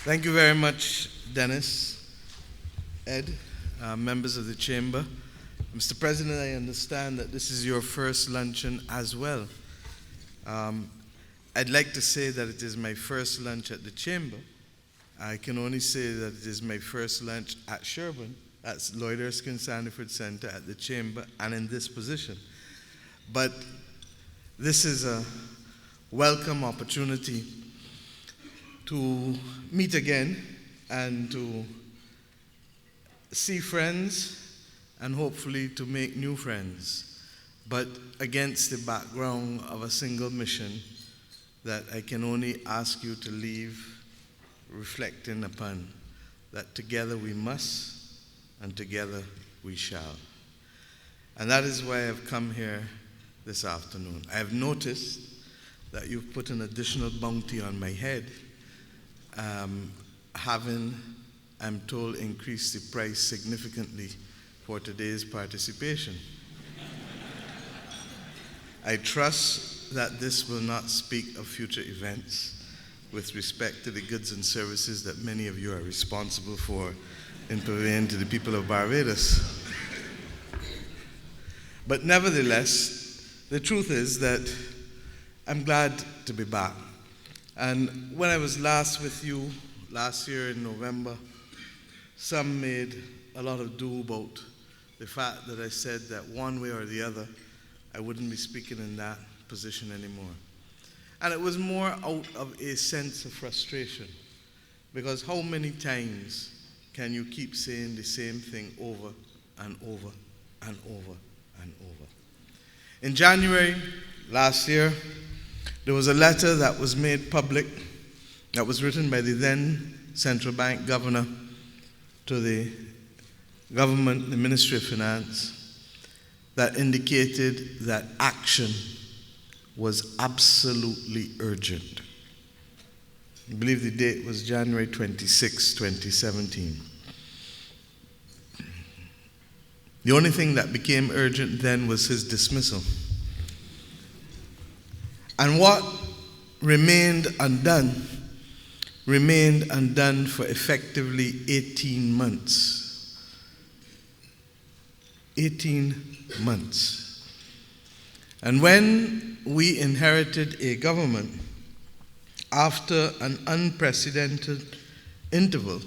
Thank you very much, Dennis, Ed, members of the Chamber. Mr. President, I understand that this is your first luncheon as well. I'd like to say that it is my first lunch at the Chamber. I can only say that it is my first lunch at Sherburne, at Lloyd Erskine Sandiford Center, at the Chamber, and in this position. But this is a welcome opportunity to meet again and to see friends and hopefully to make new friends, but against the background of a single mission that I can only ask you to leave reflecting upon, that together we must and together we shall. And that is why I've come here this afternoon. I have noticed that you've put an additional bounty on my head, having, I'm told, increased the price significantly for today's participation. I trust that this will not speak of future events with respect to the goods and services that many of you are responsible for in purveying to the people of Barbados. But nevertheless, the truth is that I'm glad to be back. And when I was last with you, last year in November, some made a lot of ado about the fact that I said that one way or the other, I wouldn't be speaking in that position anymore. And it was more out of a sense of frustration, because how many times can you keep saying the same thing over and over and over and over? In January last year, there was a letter that was made public that was written by the then central bank governor to the government, the Ministry of Finance, that indicated that action was absolutely urgent. I believe the date was January 26, 2017. The only thing that became urgent then was his dismissal. And what remained undone for effectively 18 months. 18 months. And when we inherited a government after an unprecedented interval,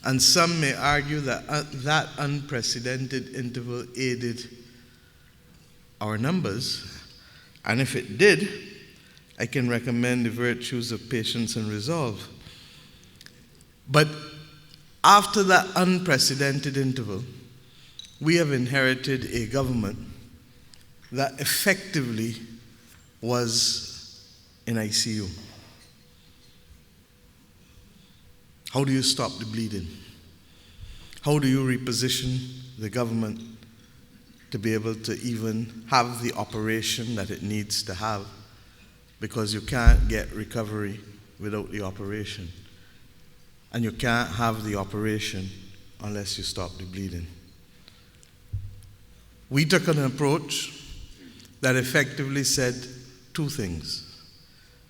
and some may argue that that unprecedented interval aided our numbers, and if it did, I can recommend the virtues of patience and resolve. But after that unprecedented interval, we have inherited a government that effectively was in ICU. How do you stop the bleeding? How do you reposition the government to be able to even have the operation that it needs to have? Because you can't get recovery without the operation. And you can't have the operation unless you stop the bleeding. We took an approach that effectively said two things.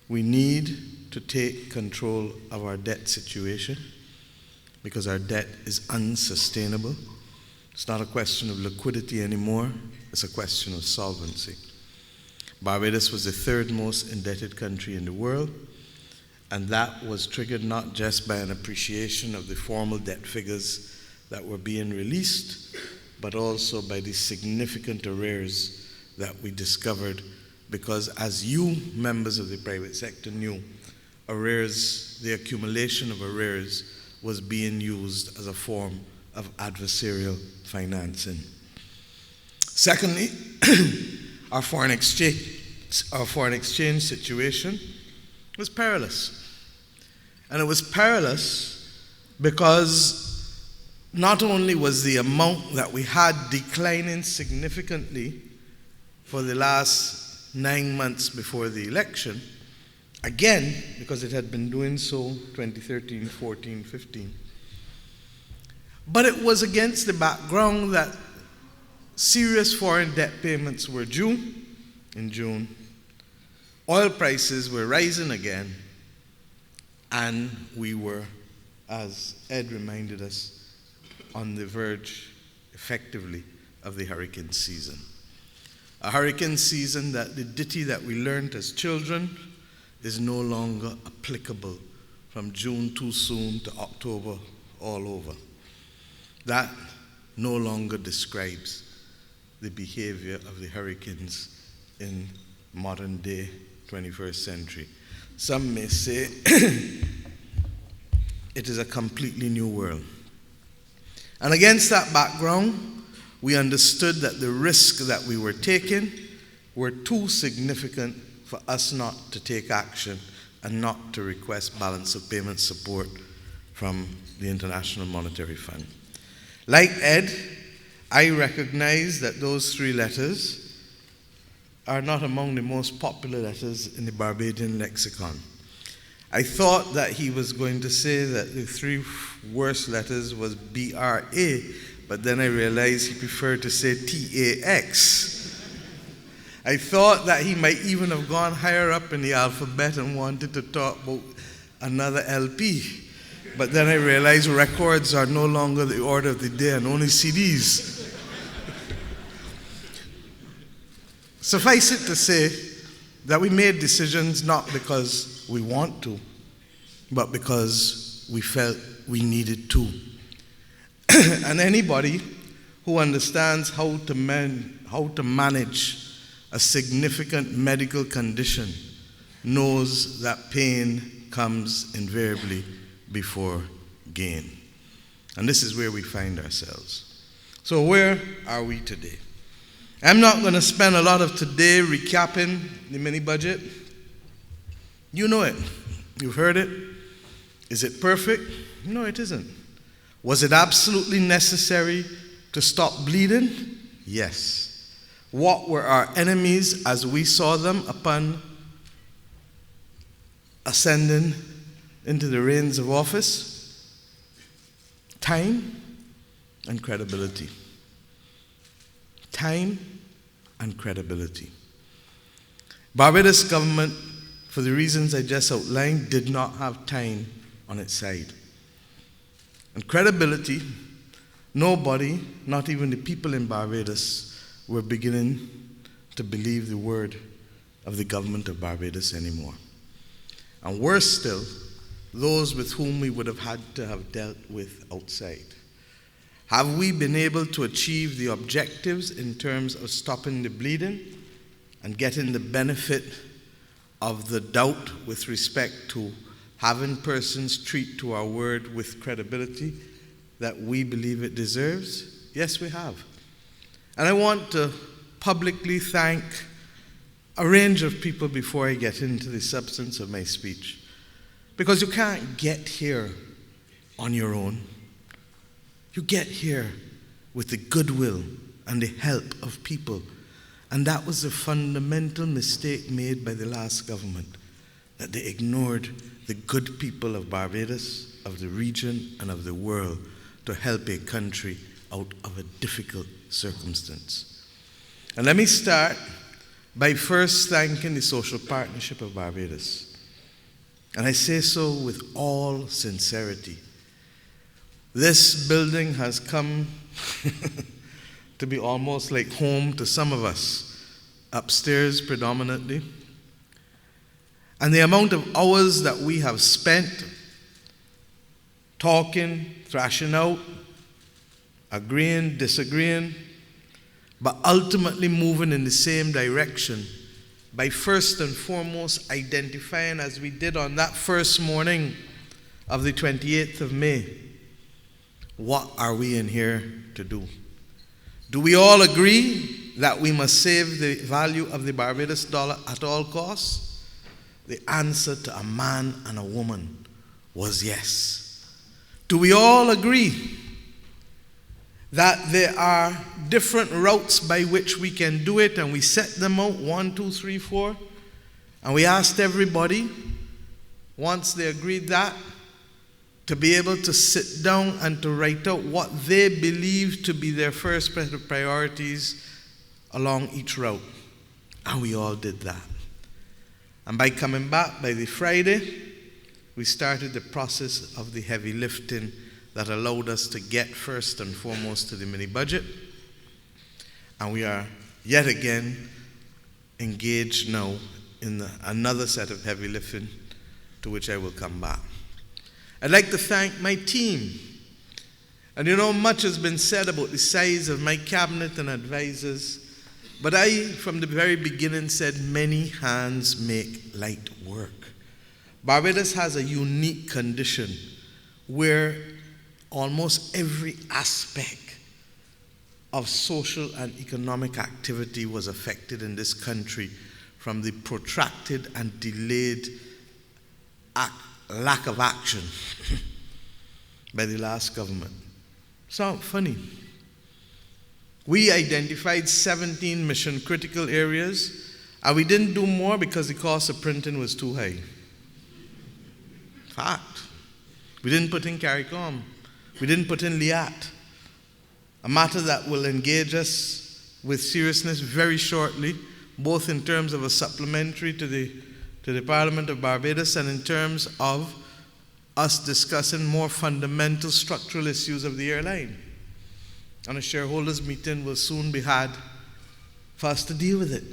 We need to take control of our debt situation because our debt is unsustainable. It's not a question of liquidity anymore, it's a question of solvency. Barbados was the third most indebted country in the world, and that was triggered not just by an appreciation of the formal debt figures that were being released, but also by the significant arrears that we discovered, because as you, members of the private sector, knew, arrears, the accumulation of arrears was being used as a form of adversarial financing. Secondly, our foreign exchange situation was perilous. And it was perilous because not only was the amount that we had declining significantly for the last 9 months before the election, again, because it had been doing so 2013, 14, 15, but it was against the background that serious foreign debt payments were due in June. Oil prices were rising again, and we were, as Ed reminded us, on the verge, effectively, of the hurricane season. A hurricane season that the ditty that we learned as children is no longer applicable from June too soon to October all over. That no longer describes the behavior of the hurricanes in modern day 21st century. Some may say it is a completely new world. And against that background, we understood that the risks that we were taking were too significant for us not to take action and not to request balance of payment support from the International Monetary Fund. Like Ed, I recognize that those 3 letters are not among the most popular letters in the Barbadian lexicon. I thought that he was going to say that the 3 worst letters was BRA, but then I realized he preferred to say TAX. I thought that he might even have gone higher up in the alphabet and wanted to talk about another LP. But then I realized records are no longer the order of the day and only CDs. Suffice it to say that we made decisions not because we want to, but because we felt we needed to. And anybody who understands how to manage a significant medical condition knows that pain comes invariably before gain. And this is where we find ourselves. So where are we today? I'm not going to spend a lot of today recapping the mini budget. You know it. You've heard it. Is it perfect? No, it isn't. Was it absolutely necessary to stop bleeding? Yes. What were our enemies as we saw them upon ascending into the reins of office? Time and credibility. Time and credibility. Barbados government, for the reasons I just outlined, did not have time on its side. And credibility, nobody, not even the people in Barbados, were beginning to believe the word of the government of Barbados anymore. And worse still, those with whom we would have had to have dealt with outside. Have we been able to achieve the objectives in terms of stopping the bleeding and getting the benefit of the doubt with respect to having persons treat to our word with credibility that we believe it deserves? Yes, we have. And I want to publicly thank a range of people before I get into the substance of my speech. Because you can't get here on your own. You get here with the goodwill and the help of people. And that was a fundamental mistake made by the last government, that they ignored the good people of Barbados, of the region, and of the world to help a country out of a difficult circumstance. And let me start by first thanking the Social Partnership of Barbados. And I say so with all sincerity. This building has come to be almost like home to some of us, upstairs predominantly. And the amount of hours that we have spent talking, thrashing out, agreeing, disagreeing, but ultimately moving in the same direction by first and foremost identifying, as we did on that first morning of the 28th of May, what are we in here to do? Do we all agree that we must save the value of the Barbados dollar at all costs? The answer to a man and a woman was yes. Do we all agree that there are different routes by which we can do it, and we set them out, 1, 2, 3, 4, and we asked everybody, once they agreed that, to be able to sit down and to write out what they believe to be their first priorities along each route. And we all did that. And by coming back by the Friday, we started the process of the heavy lifting that allowed us to get first and foremost to the mini budget. And we are yet again engaged now in another set of heavy lifting to which I will come back. I'd like to thank my team. And you know, much has been said about the size of my cabinet and advisors, but I, from the very beginning, said many hands make light work. Barbados has a unique condition where almost every aspect of social and economic activity was affected in this country, from the protracted and delayed lack of action by the last government. Sound funny? We identified 17 mission critical areas, and we didn't do more because the cost of printing was too high. Fact. We didn't put in CARICOM. We didn't put in LIAT, a matter that will engage us with seriousness very shortly, both in terms of a supplementary to the Parliament of Barbados and in terms of us discussing more fundamental structural issues of the airline. And a shareholders meeting will soon be had for us to deal with it.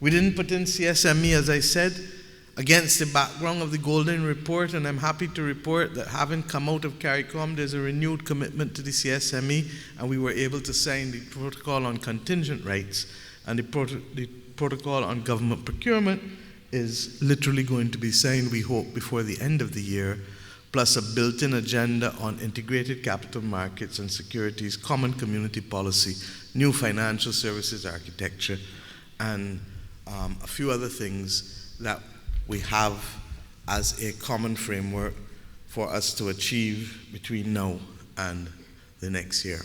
We didn't put in CSME, as I said, against the background of the Golden Report, and I'm happy to report that having come out of CARICOM, there's a renewed commitment to the CSME, and we were able to sign the protocol on contingent rights, and the protocol on government procurement is literally going to be signed, we hope, before the end of the year, plus a built-in agenda on integrated capital markets and securities, common community policy, new financial services architecture, and a few other things that we have as a common framework for us to achieve between now and the next year.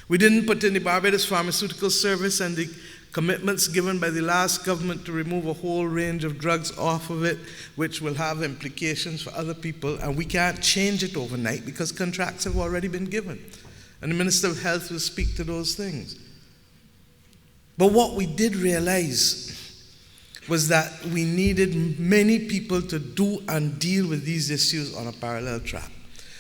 We didn't put in the Barbados Pharmaceutical Service and the commitments given by the last government to remove a whole range of drugs off of it, which will have implications for other people, and we can't change it overnight because contracts have already been given. And the Minister of Health will speak to those things. But what we did realize was that we needed many people to do and deal with these issues on a parallel track.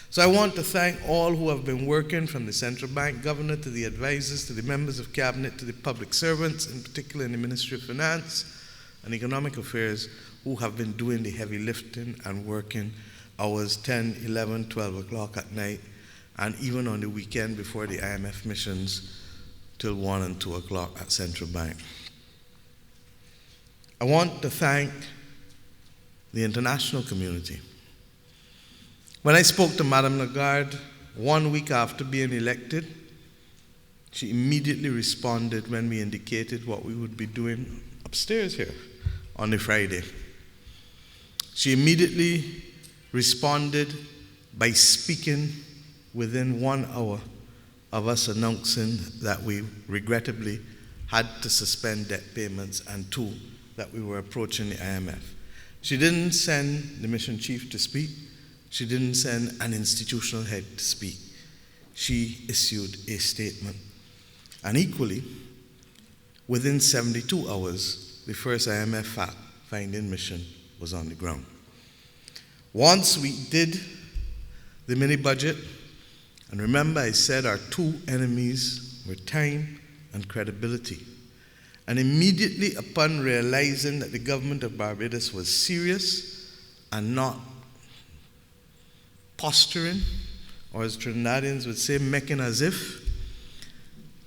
So I want to thank all who have been working, from the central bank governor to the advisors to the members of cabinet to the public servants, in particular in the Ministry of Finance and Economic Affairs, who have been doing the heavy lifting and working hours 10, 11, 12 o'clock at night, and even on the weekend before the IMF missions till 1 and 2 o'clock at central bank. I want to thank the international community. When I spoke to Madame Lagarde 1 week after being elected, she immediately responded when we indicated what we would be doing upstairs here on the Friday. She immediately responded by speaking within 1 hour of us announcing that we regrettably had to suspend debt payments, and 2, that we were approaching the IMF. She didn't send the mission chief to speak. She didn't send an institutional head to speak. She issued a statement. And equally, within 72 hours, the first IMF fact-finding mission was on the ground. Once we did the mini-budget, and remember I said our 2 enemies were time and credibility. And immediately upon realizing that the government of Barbados was serious and not posturing, or as Trinidadians would say, making as if,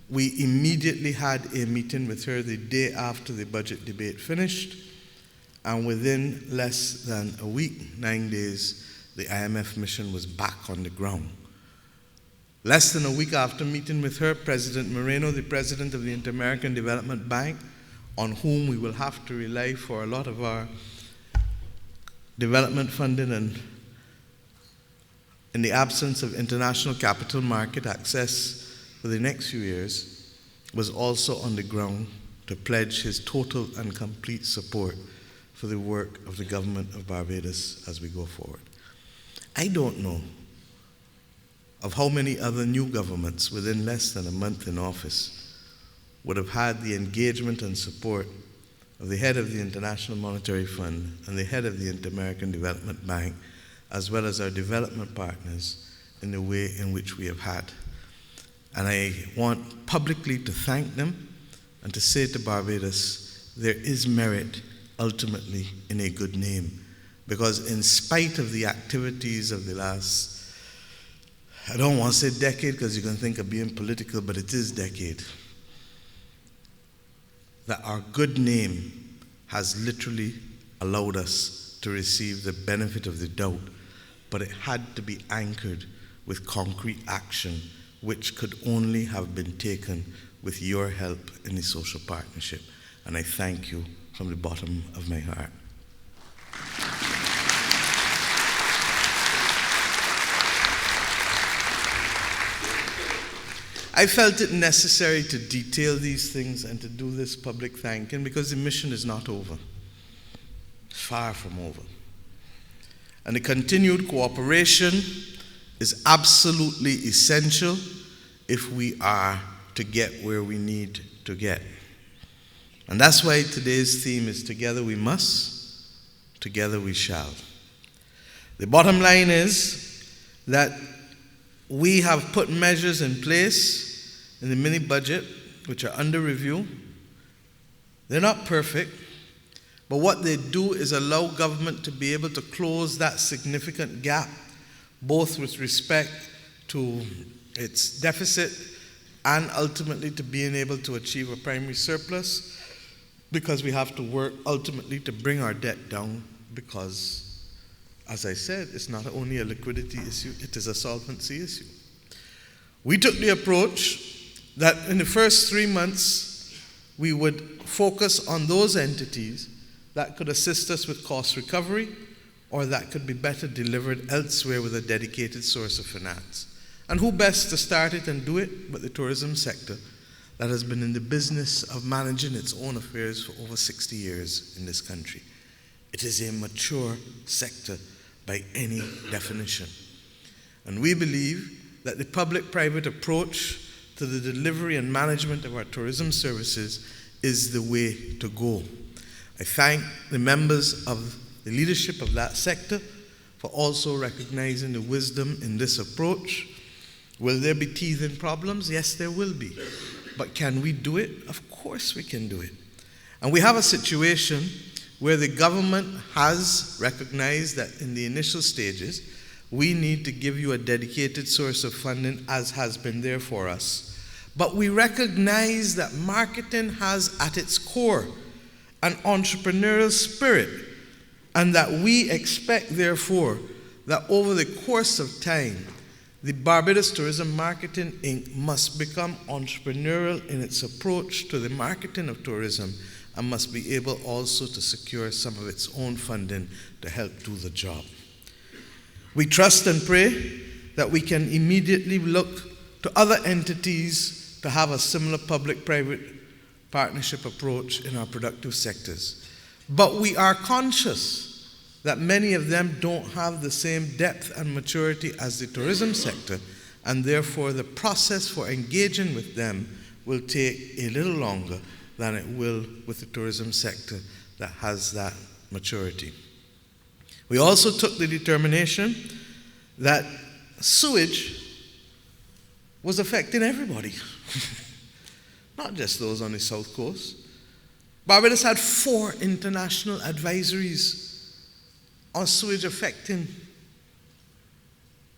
we immediately had a meeting with her the day after the budget debate finished, and within less than a week, 9 days, the IMF mission was back on the ground. Less than a week after meeting with her, President Moreno, the president of the Inter-American Development Bank, on whom we will have to rely for a lot of our development funding, and in the absence of international capital market access for the next few years, was also on the ground to pledge his total and complete support for the work of the government of Barbados as we go forward. I don't know of how many other new governments within less than a month in office would have had the engagement and support of the head of the International Monetary Fund and the head of the Inter-American Development Bank, as well as our development partners, in the way in which we have had. And I want publicly to thank them and to say to Barbados, there is merit ultimately in a good name. Because in spite of the activities of the last, I don't want to say decade because you can think of being political, but it is decade, that our good name has literally allowed us to receive the benefit of the doubt, but it had to be anchored with concrete action, which could only have been taken with your help in the social partnership. And I thank you from the bottom of my heart. I felt it necessary to detail these things and to do this public thanking because the mission is not over. It's far from over. And the continued cooperation is absolutely essential if we are to get where we need to get. And that's why today's theme is Together We Must, Together We Shall. The bottom line is that we have put measures in place in the mini budget which are under review. They're not perfect, but what they do is allow government to be able to close that significant gap, both with respect to its deficit and ultimately to being able to achieve a primary surplus, because we have to work ultimately to bring our debt down because, as I said, it's not only a liquidity issue, it is a solvency issue. We took the approach that in the first 3 months, we would focus on those entities that could assist us with cost recovery or that could be better delivered elsewhere with a dedicated source of finance. And who best to start it and do it but the tourism sector that has been in the business of managing its own affairs for over 60 years in this country. It is a mature sector by any definition. And we believe that the public-private approach to the delivery and management of our tourism services is the way to go. I thank the members of the leadership of that sector for also recognizing the wisdom in this approach. Will there be teething problems? Yes, there will be. But can we do it? Of course we can do it. And we have a situation where the government has recognized that in the initial stages, we need to give you a dedicated source of funding, as has been there for us. But we recognize that marketing has at its core an entrepreneurial spirit, and that we expect, therefore, that over the course of time, the Barbados Tourism Marketing Inc. must become entrepreneurial in its approach to the marketing of tourism and must be able also to secure some of its own funding to help do the job. We trust and pray that we can immediately look to other entities to have a similar public-private partnership approach in our productive sectors. But we are conscious that many of them don't have the same depth and maturity as the tourism sector, and therefore the process for engaging with them will take a little longer than it will with the tourism sector that has that maturity. We also took the determination that sewage was affecting everybody, not just those on the South Coast. Barbados had 4 international advisories on sewage affecting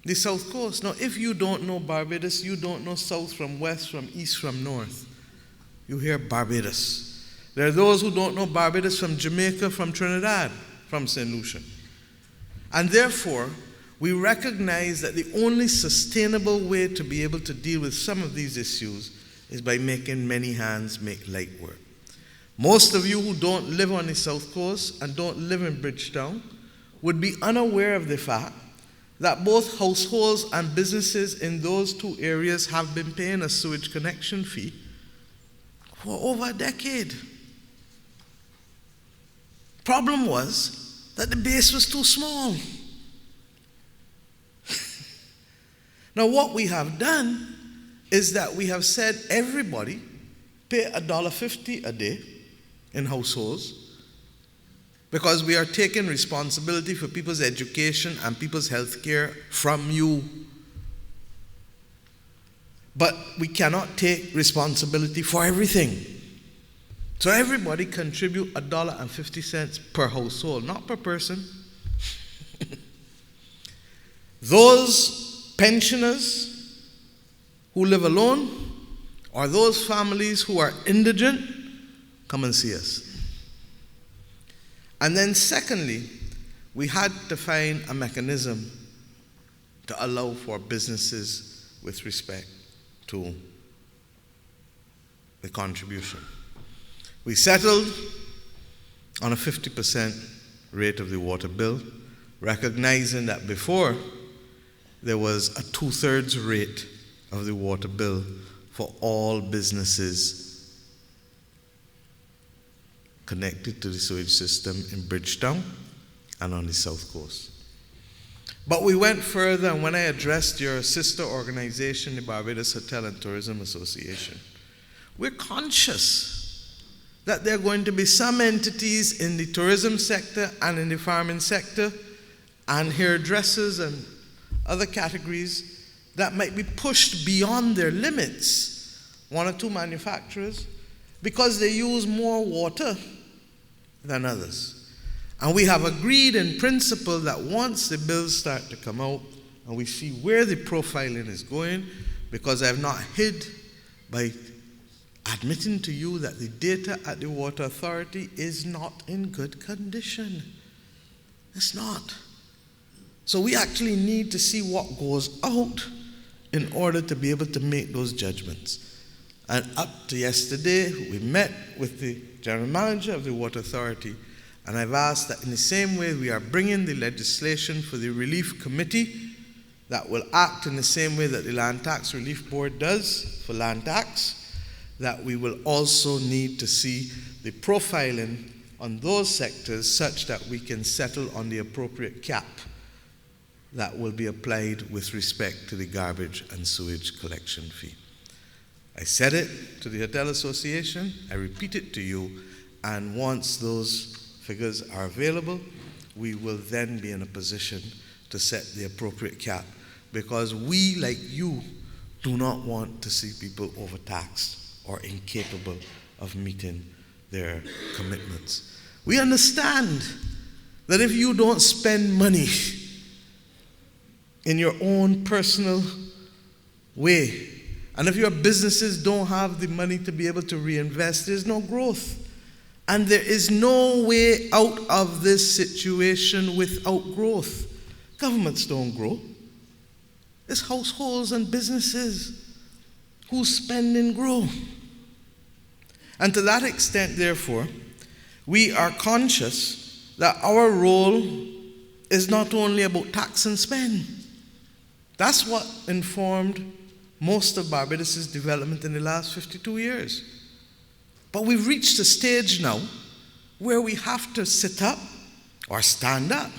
the South Coast. Now, if you don't know Barbados, you don't know South from West, from East from North. You hear Barbados. There are those who don't know Barbados from Jamaica, from Trinidad, from St. Lucia. And therefore, we recognize that the only sustainable way to be able to deal with some of these issues is by making many hands make light work. Most of you who don't live on the South Coast and don't live in Bridgetown would be unaware of the fact that both households and businesses in those 2 areas have been paying a sewage connection fee for over a decade. Problem was that the base was too small. Now what we have done is that we have said everybody pay $1.50 a day in households, because we are taking responsibility for people's education and people's health care from you. But we cannot take responsibility for everything. So everybody contribute $1.50 per household, not per person. Those pensioners who live alone, or those families who are indigent, come and see us. And then secondly, we had to find a mechanism to allow for businesses with respect to the contribution. We settled on a 50% rate of the water bill, recognizing that before there was a 2/3 rate of the water bill for all businesses connected to the sewage system in Bridgetown and on the South Coast. But we went further, and when I addressed your sister organization, the Barbados Hotel and Tourism Association, we're conscious that there are going to be some entities in the tourism sector and in the farming sector and hairdressers and other categories that might be pushed beyond their limits, one or two manufacturers, because they use more water than others. And we have agreed in principle that once the bills start to come out and we see where the profiling is going, because I have not hid by admitting to you that the data at the Water Authority is not in good condition. It's not. So we actually need to see what goes out in order to be able to make those judgments. And up to yesterday, we met with the General Manager of the Water Authority, and I've asked that in the same way we are bringing the legislation for the Relief Committee that will act in the same way that the Land Tax Relief Board does for land tax, that we will also need to see the profiling on those sectors such that we can settle on the appropriate cap that will be applied with respect to the garbage and sewage collection fee. I said it to the Hotel Association, I repeat it to you, and once those figures are available, we will then be in a position to set the appropriate cap, because we, like you, do not want to see people overtaxed or incapable of meeting their commitments. We understand that if you don't spend money in your own personal way, and if your businesses don't have the money to be able to reinvest, there's no growth. And there is no way out of this situation without growth. Governments don't grow. It's households and businesses whose spending grow. And to that extent, therefore, we are conscious that our role is not only about tax and spend. That's what informed most of Barbados' development in the last 52 years. But we've reached a stage now where we have to sit up or stand up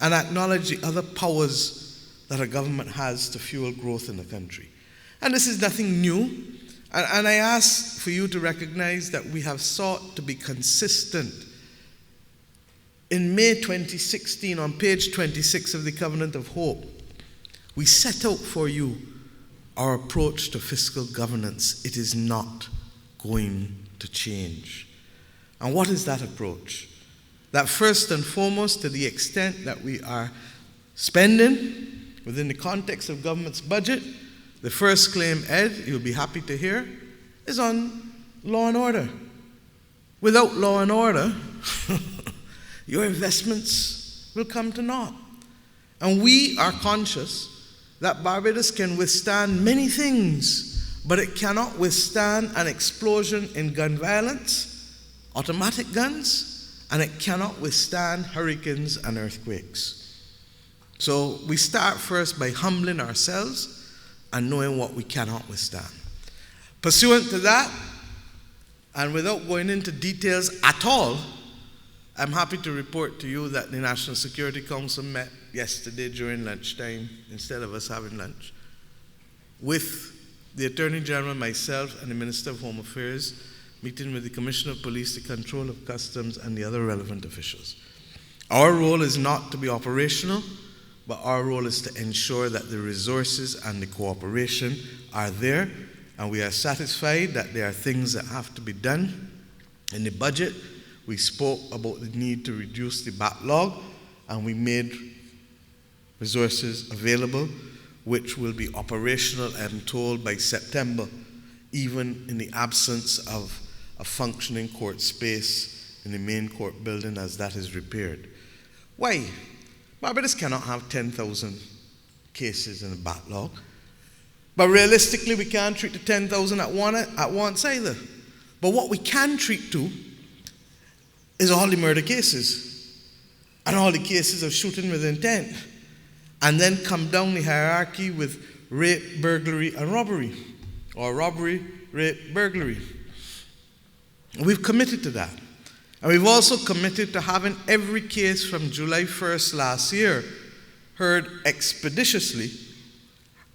and acknowledge the other powers that a government has to fuel growth in the country. And this is nothing new. And I ask for you to recognize that we have sought to be consistent. In May 2016, on page 26 of the Covenant of Hope, we set out for you our approach to fiscal governance. It is not going to change. And what is that approach? That first and foremost, to the extent that we are spending within the context of government's budget, the first claim, Ed, you'll be happy to hear, is on law and order. Without law and order, your investments will come to naught. And we are conscious that Barbados can withstand many things, but it cannot withstand an explosion in gun violence, automatic guns, and it cannot withstand hurricanes and earthquakes. So we start first by humbling ourselves and knowing what we cannot withstand. Pursuant to that, and without going into details at all, I'm happy to report to you that the National Security Council met yesterday during lunchtime, instead of us having lunch, with the Attorney General, myself, and the Minister of Home Affairs, meeting with the Commissioner of Police, the Control of Customs, and the other relevant officials. Our role is not to be operational, but our role is to ensure that the resources and the cooperation are there, and we are satisfied that there are things that have to be done. In the budget, we spoke about the need to reduce the backlog, and we made resources available, which will be operational, I'm told, by September, even in the absence of a functioning court space in the main court building as that is repaired. Why? Barbados cannot have 10,000 cases in the backlog. But realistically, we can't treat the 10,000 at once either. But what we can treat to is all the murder cases and all the cases of shooting with intent, and then come down the hierarchy with rape, burglary, and robbery, or robbery, rape, burglary. We've committed to that. And we've also committed to having every case from July 1st last year heard expeditiously,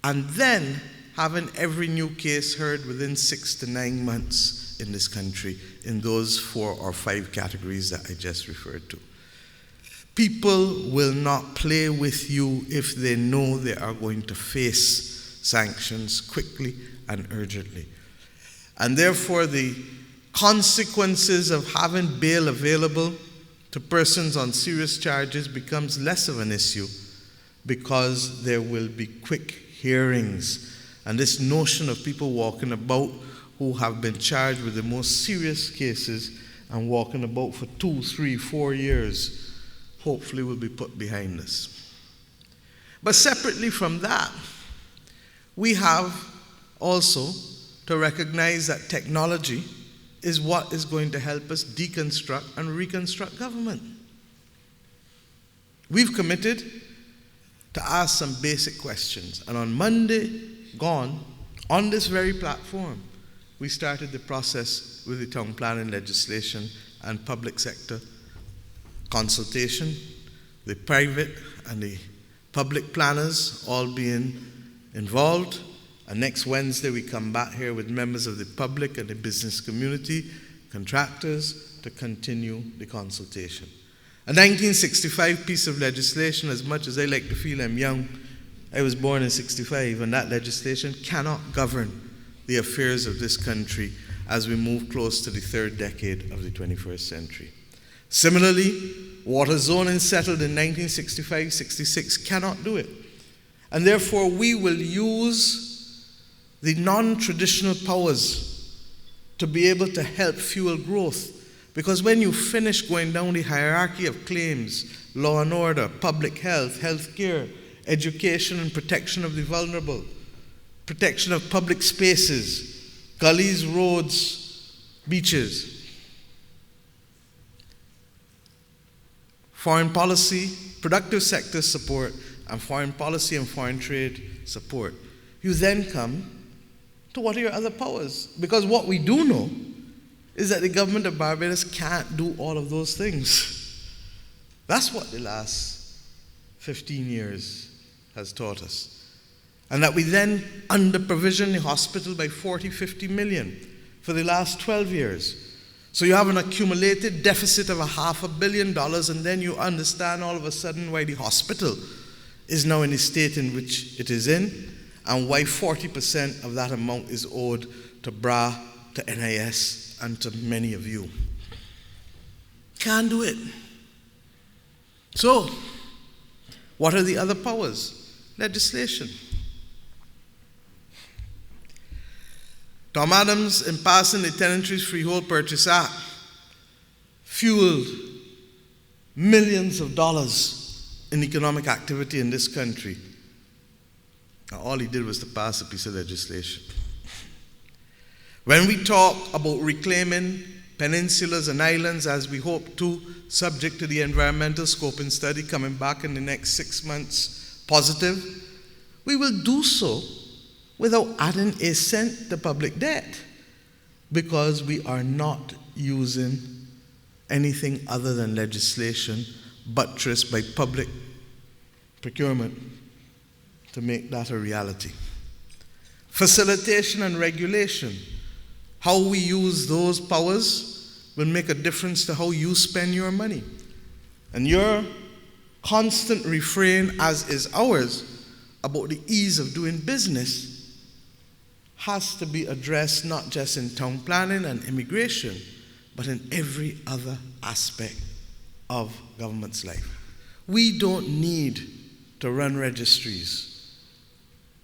and then having every new case heard within 6 to 9 months in this country in those 4 or 5 categories that I just referred to. People will not play with you if they know they are going to face sanctions quickly and urgently. And therefore, the consequences of having bail available to persons on serious charges becomes less of an issue because there will be quick hearings. And this notion of people walking about who have been charged with the most serious cases and walking about for 2, 3, 4 years hopefully will be put behind us. But separately from that, we have also to recognize that technology is what is going to help us deconstruct and reconstruct government. We've committed to ask some basic questions. And on Monday, on this very platform, we started the process with the town planning legislation and public sector consultation, the private and the public planners all being involved. And next Wednesday, we come back here with members of the public and the business community, contractors, to continue the consultation. A 1965 piece of legislation, as much as I like to feel I'm young, I was born in 65, and that legislation cannot govern the affairs of this country as we move close to the 3rd decade of the 21st century. Similarly, water zoning settled in 1965-66 cannot do it. And therefore, we will use the non-traditional powers to be able to help fuel growth. Because when you finish going down the hierarchy of claims, law and order, public health, health care, education and protection of the vulnerable, protection of public spaces, gullies, roads, beaches, foreign policy, productive sector support, and foreign policy and foreign trade support, you then come to what are your other powers? Because what we do know is that the government of Barbados can't do all of those things. That's what the last 15 years has taught us. And that we then under-provision the hospital by 40, 50 million for the last 12 years. So you have an accumulated deficit of $500 million, and then you understand all of a sudden why the hospital is now in the state in which it is in, and why 40% of that amount is owed to BRA, to NIS, and to many of you. Can't do it. So, what are the other powers? Legislation. Tom Adams, in passing the Tenantries Freehold Purchase Act, fueled millions of dollars in economic activity in this country. All he did was to pass a piece of legislation. When we talk about reclaiming peninsulas and islands, as we hope to, subject to the environmental scoping study coming back in the next 6 months positive, we will do so without adding a cent to public debt, because we are not using anything other than legislation buttressed by public procurement to make that a reality. Facilitation and regulation. How we use those powers will make a difference to how you spend your money. And your constant refrain, as is ours, about the ease of doing business has to be addressed not just in town planning and immigration, but in every other aspect of government's life. We don't need to run registries.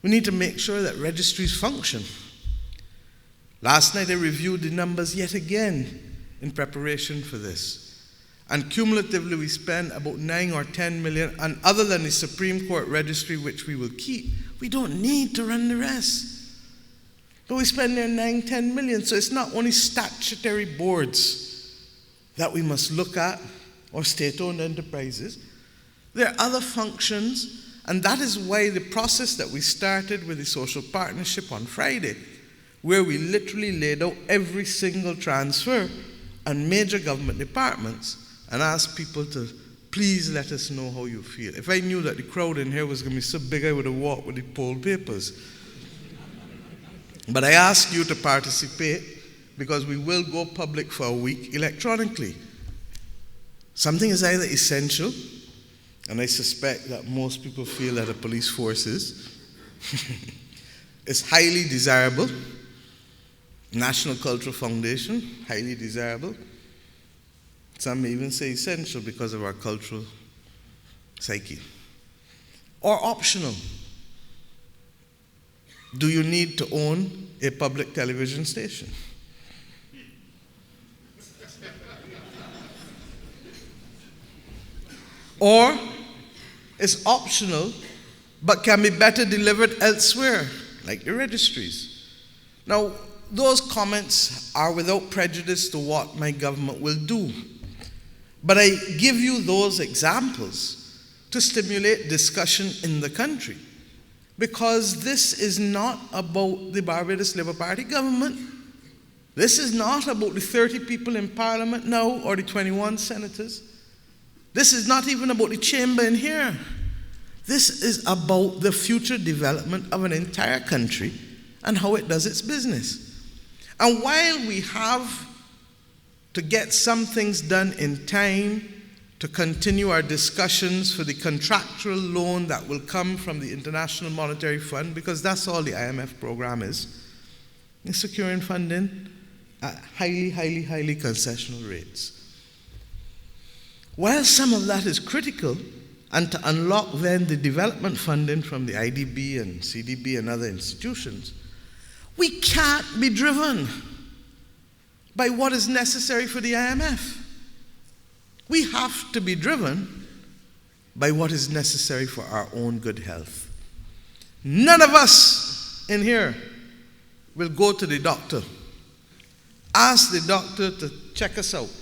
We need to make sure that registries function. Last night I reviewed the numbers yet again in preparation for this. And cumulatively we spend about 9 or 10 million, and other than the Supreme Court registry, which we will keep, we don't need to run the rest. But we spend there 9, 10 million, so it's not only statutory boards that we must look at, or state-owned enterprises. There are other functions, and that is why the process that we started with the social partnership on Friday, where we literally laid out every single transfer and major government departments and asked people to please let us know how you feel. If I knew that the crowd in here was going to be so big, I would have walked with the poll papers. But I ask you to participate because we will go public for a week electronically. Something is either essential, and I suspect that most people feel that a police force is. It's highly desirable. National Cultural Foundation, highly desirable. Some may even say essential because of our cultural psyche. Or optional. Do you need to own a public television station? Or it's optional but can be better delivered elsewhere, like the registries. Now, those comments are without prejudice to what my government will do. But I give you those examples to stimulate discussion in the country. Because this is not about the Barbados Labour Party government. This is not about the 30 people in Parliament now or the 21 senators. This is not even about the chamber in here. This is about the future development of an entire country and how it does its business. And while we have to get some things done in time to continue our discussions for the contractual loan that will come from the International Monetary Fund, because that's all the IMF program is securing funding at highly concessional rates. While some of that is critical, and to unlock then the development funding from the IDB and CDB and other institutions, we can't be driven by what is necessary for the IMF. We have to be driven by what is necessary for our own good health. None of us in here will go to the doctor, ask the doctor to check us out.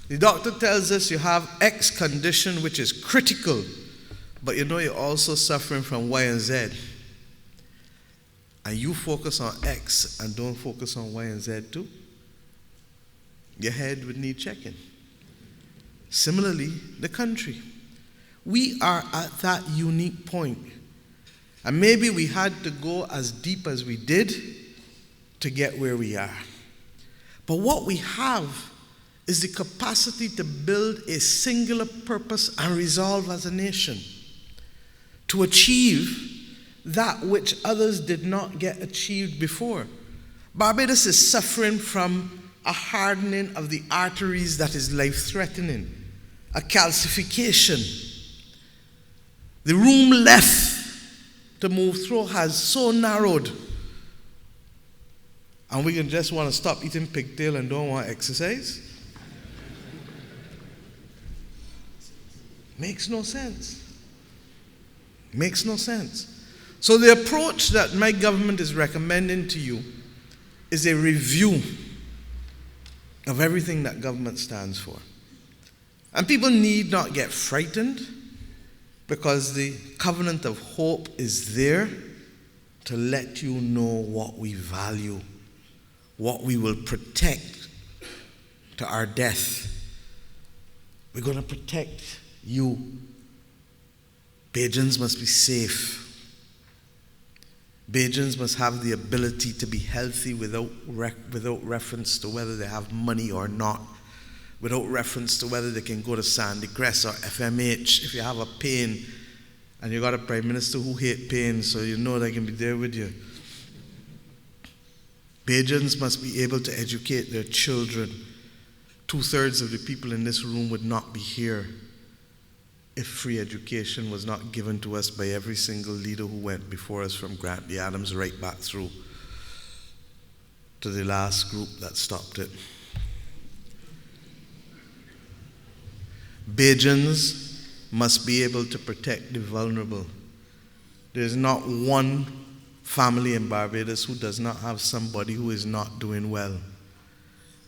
The doctor tells us you have X condition which is critical, but you know you're also suffering from Y and Z. And you focus on X and don't focus on Y and Z too. Your head would need checking. Similarly, the country. We are at that unique point. And maybe we had to go as deep as we did to get where we are. But what we have is the capacity to build a singular purpose and resolve as a nation to achieve that which others did not get achieved before. Barbados is suffering from a hardening of the arteries that is life-threatening, a calcification. The room left to move through has so narrowed, and we can just want to stop eating pigtail and don't want to exercise. Makes no sense. Makes no sense. So the approach that my government is recommending to you is a review of everything that government stands for. And people need not get frightened because the covenant of hope is there to let you know what we value, what we will protect to our death. We're going to protect you. Bajans must be safe. Bajans must have the ability to be healthy without reference to whether they have money or not, without reference to whether they can go to Sandy Crest or FMH. If you have a pain, and you got a Prime Minister who hates pain, so you know they can be there with you. Bajans must be able to educate their children. 2/3 of the people in this room would not be here if free education was not given to us by every single leader who went before us, from Grantley Adams right back through to the last group that stopped it. Bajans must be able to protect the vulnerable. There's not one family in Barbados who does not have somebody who is not doing well.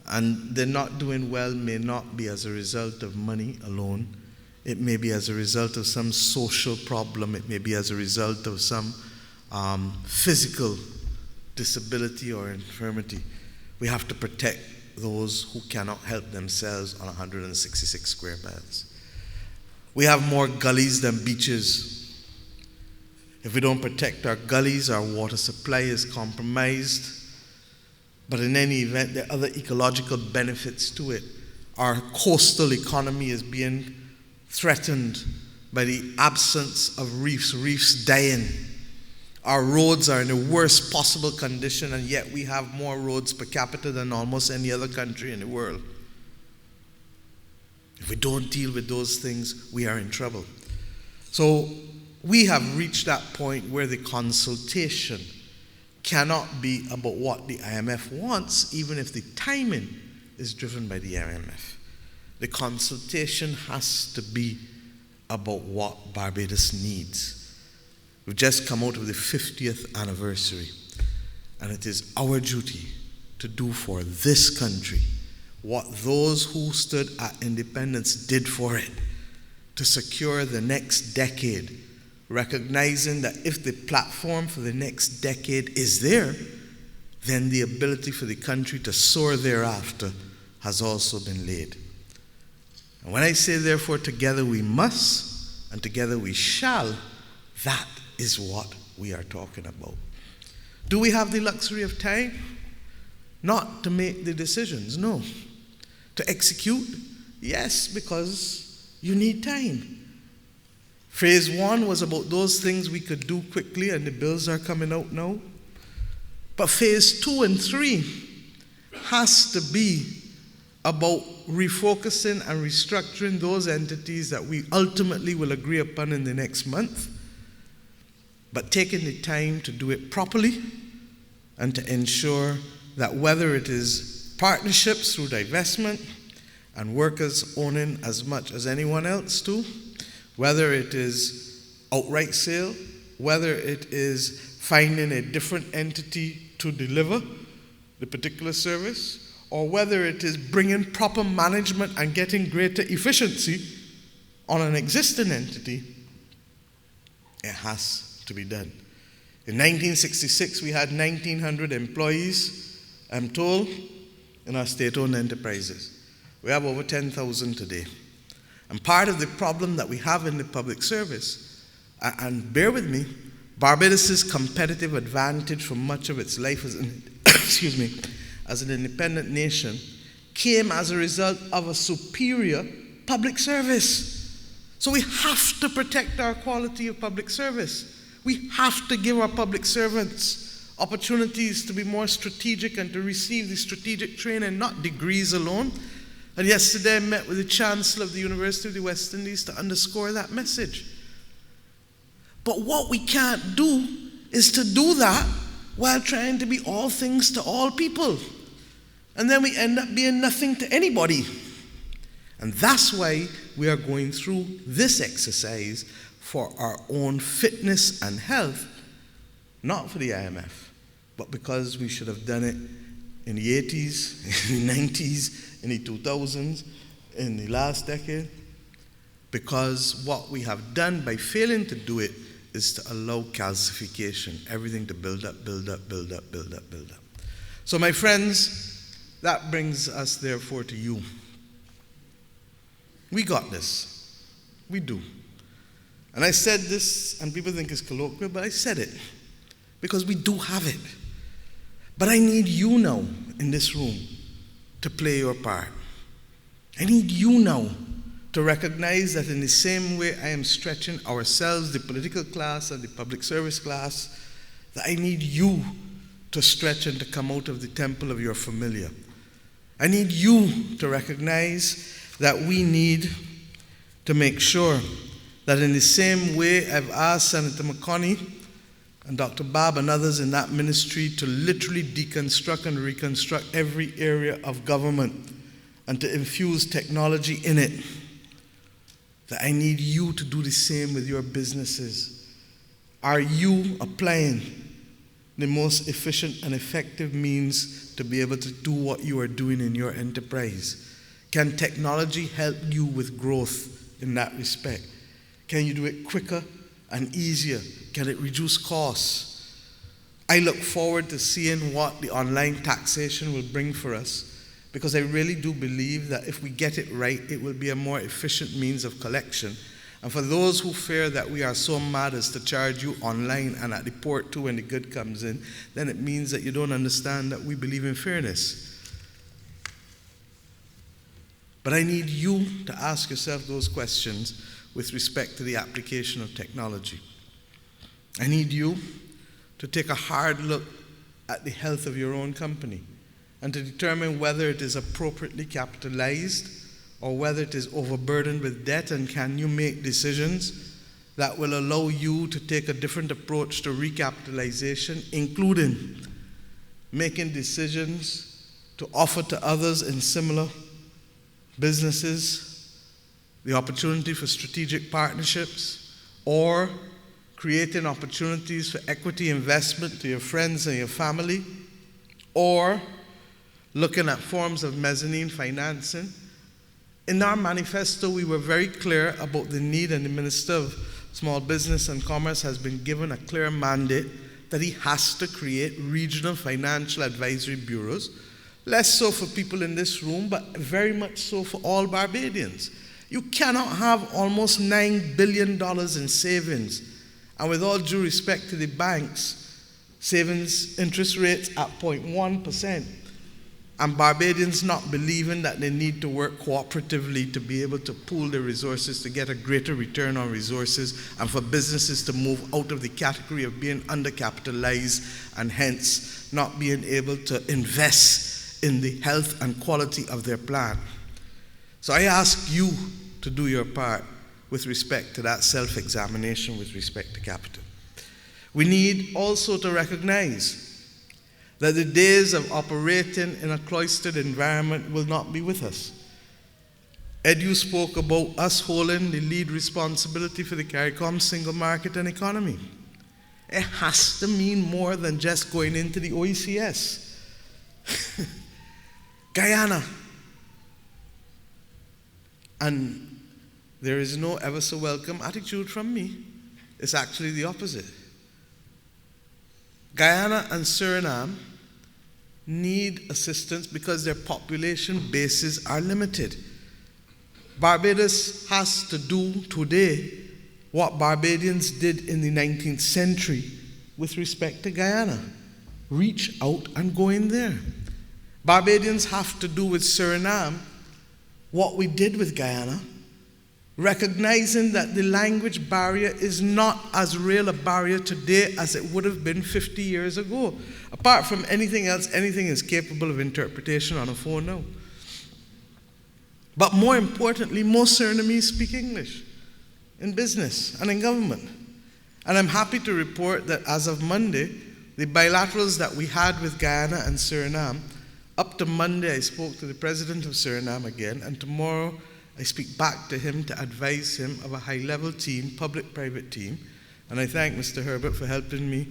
And they're not doing well may not be as a result of money alone. It may be as a result of some social problem. It may be as a result of some physical disability or infirmity. We have to protect those who cannot help themselves on 166 square miles. We have more gullies than beaches. If we don't protect our gullies, our water supply is compromised. But in any event, there are other ecological benefits to it. Our coastal economy is being threatened by the absence of reefs, reefs dying. Our roads are in the worst possible condition, and yet we have more roads per capita than almost any other country in the world. If we don't deal with those things, we are in trouble. So we have reached that point where the consultation cannot be about what the IMF wants, even if the timing is driven by the IMF. The consultation has to be about what Barbados needs. We've just come out of the 50th anniversary, and it is our duty to do for this country what those who stood at independence did for it, to secure the next decade, recognizing that if the platform for the next decade is there, then the ability for the country to soar thereafter has also been laid. And when I say, therefore, together we must and together we shall, that is what we are talking about. Do we have the luxury of time? Not to make the decisions, no. To execute? Yes, because you need time. Phase 1 was about those things we could do quickly, and the bills are coming out now. But phase 2 and 3 has to be about refocusing and restructuring those entities that we ultimately will agree upon in the next month, but taking the time to do it properly and to ensure that whether it is partnerships through divestment and workers owning as much as anyone else do, whether it is outright sale, whether it is finding a different entity to deliver the particular service, or whether it is bringing proper management and getting greater efficiency on an existing entity, it has to be done. In 1966, we had 1,900 employees, I'm told, in our state-owned enterprises. We have over 10,000 today. And part of the problem that we have in the public service, and bear with me, Barbados' competitive advantage for much of its life as an, as an independent nation came as a result of a superior public service. So we have to protect our quality of public service. We have to give our public servants opportunities to be more strategic and to receive the strategic training, not degrees alone. And yesterday I met with the Chancellor of the University of the West Indies to underscore that message. But what we can't do is to do that while trying to be all things to all people. And then we end up being nothing to anybody. And that's why we are going through this exercise for our own fitness and health, not for the IMF, but because we should have done it in the 80s, in the 90s, in the 2000s, in the last decade, because what we have done by failing to do it is to allow calcification, everything to build up, build up, build up, build up, build up. So my friends, that brings us therefore to you. We got this. We do. And I said this, and people think it's colloquial, but I said it. because we do have it. But I need you now in this room to play your part. I need you now to recognize that in the same way I am stretching ourselves, the political class and the public service class, that I need you to stretch and to come out of the temple of your familiar. I need you to recognize that we need to make sure that in the same way I've asked Senator McConney and Dr. Babb and others in that ministry to literally deconstruct and reconstruct every area of government and to infuse technology in it, that I need you to do the same with your businesses. Are you applying the most efficient and effective means to be able to do what you are doing in your enterprise? Can technology help you with growth in that respect? Can you do it quicker and easier? Can it reduce costs? I look forward to seeing what the online taxation will bring for us, because I really do believe that if we get it right, it will be a more efficient means of collection. And for those who fear that we are so mad as to charge you online and at the port too when the good comes in, then it means that you don't understand that we believe in fairness. But I need you to ask yourself those questions with respect to the application of technology. I need you to take a hard look at the health of your own company and to determine whether it is appropriately capitalized or whether it is overburdened with debt, and can you make decisions that will allow you to take a different approach to recapitalization, including making decisions to offer to others in similar businesses the opportunity for strategic partnerships, or creating opportunities for equity investment to your friends and your family, or looking at forms of mezzanine financing. In our manifesto, we were very clear about the need, and the Minister of Small Business and Commerce has been given a clear mandate that he has to create regional financial advisory bureaus, less so for people in this room, but very much so for all Barbadians. You cannot have almost $9 billion in savings, and with all due respect to the banks, savings interest rates at 0.1%, and Barbadians not believing that they need to work cooperatively to be able to pool their resources to get a greater return on resources, and for businesses to move out of the category of being undercapitalized and hence not being able to invest in the health and quality of their plan. So I ask you to do your part with respect to that self-examination with respect to capital. We need also to recognize that the days of operating in a cloistered environment will not be with us. Edu spoke about us holding the lead responsibility for the CARICOM single market and economy. It has to mean more than just going into the OECS. Guyana. And there is no ever so welcome attitude from me. It's actually the opposite. Guyana and Suriname need assistance because their population bases are limited. Barbados has to do today what Barbadians did in the 19th century with respect to Guyana. Reach out and go in there. Barbadians have to do with Suriname what we did with Guyana, recognizing that the language barrier is not as real a barrier today as it would have been 50 years ago. Apart from anything else, anything is capable of interpretation on a phone now. But more importantly, most Surinamese speak English in business and in government. And I'm happy to report that as of Monday, the bilaterals that we had with Guyana and Suriname, up to Monday I spoke to the president of Suriname again, and tomorrow I speak back to him to advise him of a high-level team, public-private team, and I thank Mr. Herbert for helping me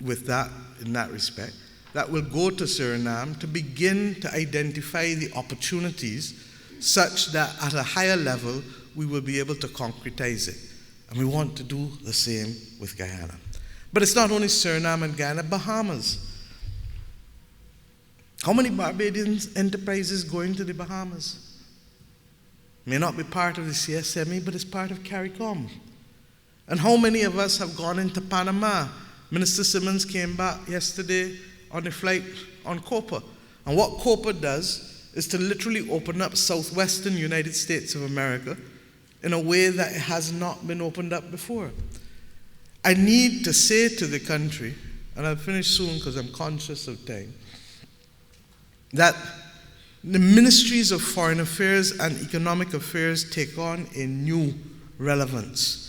with that in that respect, that will go to Suriname to begin to identify the opportunities such that at a higher level we will be able to concretize it. And we want to do the same with Guyana. But it's not only Suriname and Guyana, Bahamas. How many Barbadian enterprises going to the Bahamas? May not be part of the CSME, but it's part of CARICOM. And how many of us have gone into Panama Minister Simmons came back yesterday on a flight on COPA. And what COPA does is to literally open up southwestern United States of America in a way that it has not been opened up before. I need to say to the country, and I'll finish soon because I'm conscious of time, that the ministries of foreign affairs and economic affairs take on a new relevance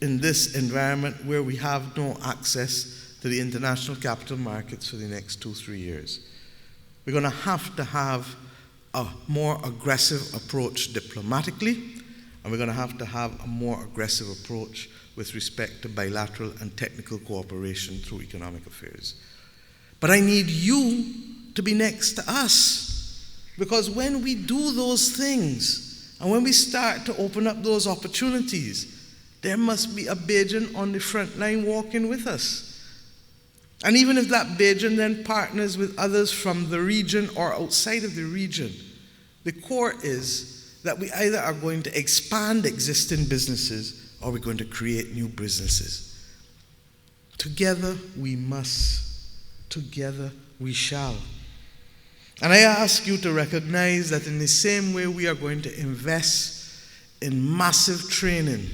in this environment where we have no access to the international capital markets for the next 2-3 years. We're going to have a more aggressive approach diplomatically, and we're going to have a more aggressive approach with respect to bilateral and technical cooperation through economic affairs. But I need you to be next to us, because when we do those things, and when we start to open up those opportunities, there must be a Bajan on the front line walking with us. And even if that Bajan then partners with others from the region or outside of the region, the core is that we either are going to expand existing businesses or we're going to create new businesses. Together we must. Together we shall. And I ask you to recognize that in the same way we are going to invest in massive training.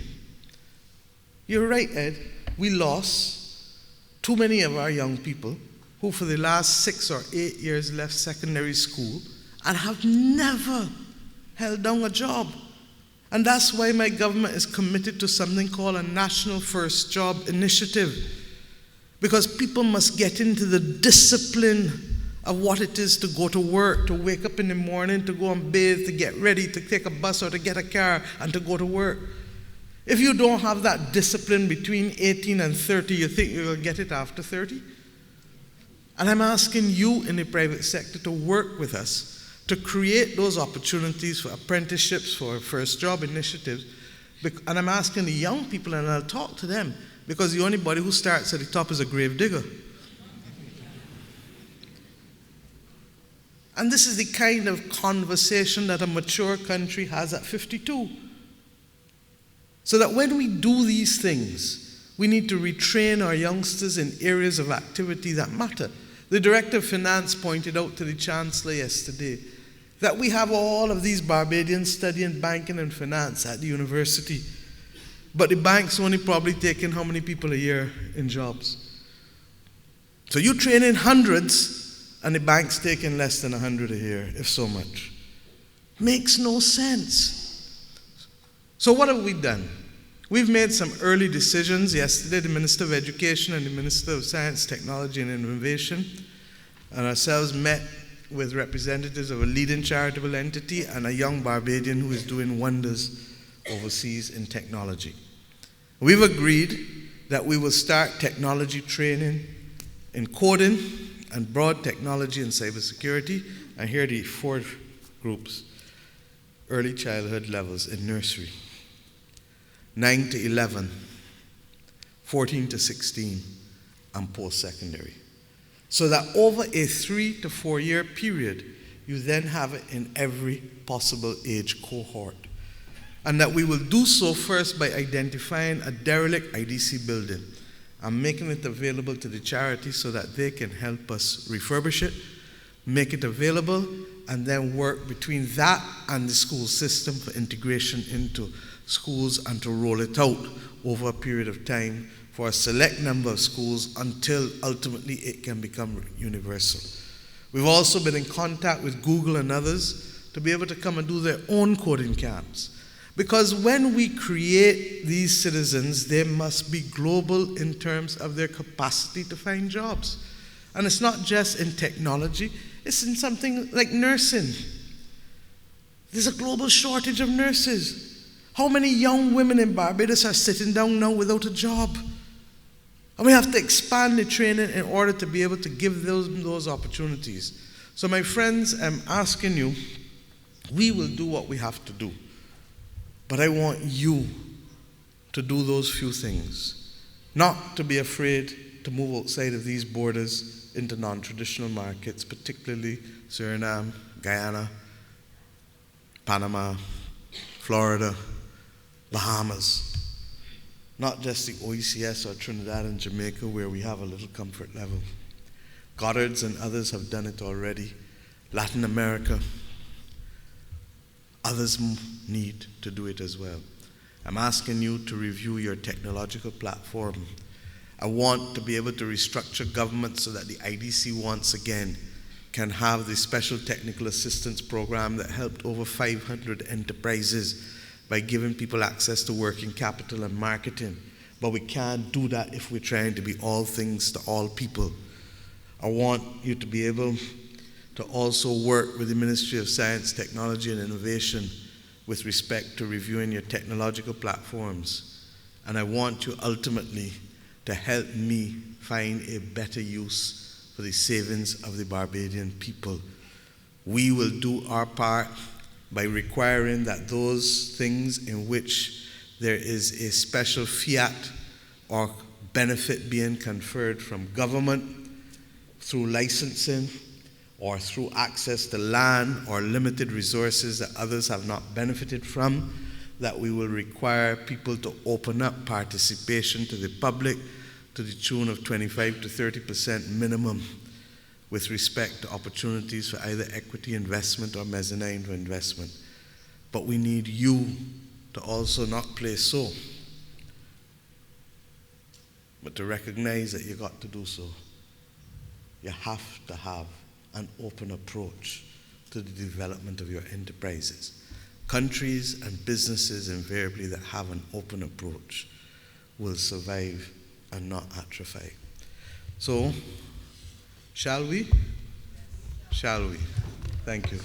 You're right, Ed. We lost too many of our young people who for the last 6 or 8 years left secondary school and have never held down a job. And that's why my government is committed to something called a National First Job Initiative. Because people must get into the discipline of what it is to go to work, to wake up in the morning, to go and bathe, to get ready, to take a bus or to get a car and to go to work. If you don't have that discipline between 18 and 30, you think you'll get it after 30? And I'm asking you in the private sector to work with us to create those opportunities for apprenticeships, for first job initiatives. And I'm asking the young people, and I'll talk to them, because the only body who starts at the top is a grave digger. And this is the kind of conversation that a mature country has at 52. So that when we do these things, we need to retrain our youngsters in areas of activity that matter. The Director of Finance pointed out to the Chancellor yesterday that we have all of these Barbadians studying banking and finance at the university, but the bank's only probably taking how many people a year in jobs? So you train in hundreds, and the bank's taking less than 100 a year, if so much. Makes no sense. So what have we done? We've made some early decisions. Yesterday, the Minister of Education and the Minister of Science, Technology and Innovation and ourselves met with representatives of a leading charitable entity and a young Barbadian who is doing wonders overseas in technology. We've agreed that we will start technology training in coding and broad technology and cybersecurity, and here are the 4 groups: early childhood levels in nursery, 9 to 11, 14 to 16, and post-secondary. So that over a 3 to 4 year period, you then have it in every possible age cohort. And that we will do so first by identifying a derelict IDC building and making it available to the charity so that they can help us refurbish it, make it available, and then work between that and the school system for integration into schools and to roll it out over a period of time for a select number of schools until ultimately it can become universal. We've also been in contact with Google and others to be able to come and do their own coding camps. Because when we create these citizens, they must be global in terms of their capacity to find jobs. And it's not just in technology, it's in something like nursing. There's a global shortage of nurses. How many young women in Barbados are sitting down now without a job? And we have to expand the training in order to be able to give those opportunities. So my friends, I'm asking you, we will do what we have to do. But I want you to do those few things. Not to be afraid to move outside of these borders into non-traditional markets, particularly Suriname, Guyana, Panama, Florida, Bahamas. not just the OECS or Trinidad and Jamaica where we have a little comfort level. Goddard's and others have done it already. Latin America, others need to do it as well. I'm asking you to review your technological platform. I want to be able to restructure government so that the IDC once again can have the special technical assistance program that helped over 500 enterprises by giving people access to working capital and marketing. But we can't do that if we're trying to be all things to all people. I want you to be able to also work with the Ministry of Science, Technology and Innovation with respect to reviewing your technological platforms. And I want you ultimately to help me find a better use for the savings of the Barbadian people. We will do our part by requiring that those things in which there is a special fiat or benefit being conferred from government through licensing or through access to land or limited resources that others have not benefited from, that we will require people to open up participation to the public to the tune of 25 to 30% minimum with respect to opportunities for either equity investment or mezzanine investment. But we need you to also not play so, but to recognize that you got to do so. You have to have an open approach to the development of your enterprises. Countries and businesses invariably that have an open approach will survive and not atrophy. So, shall we? Shall we? Thank you.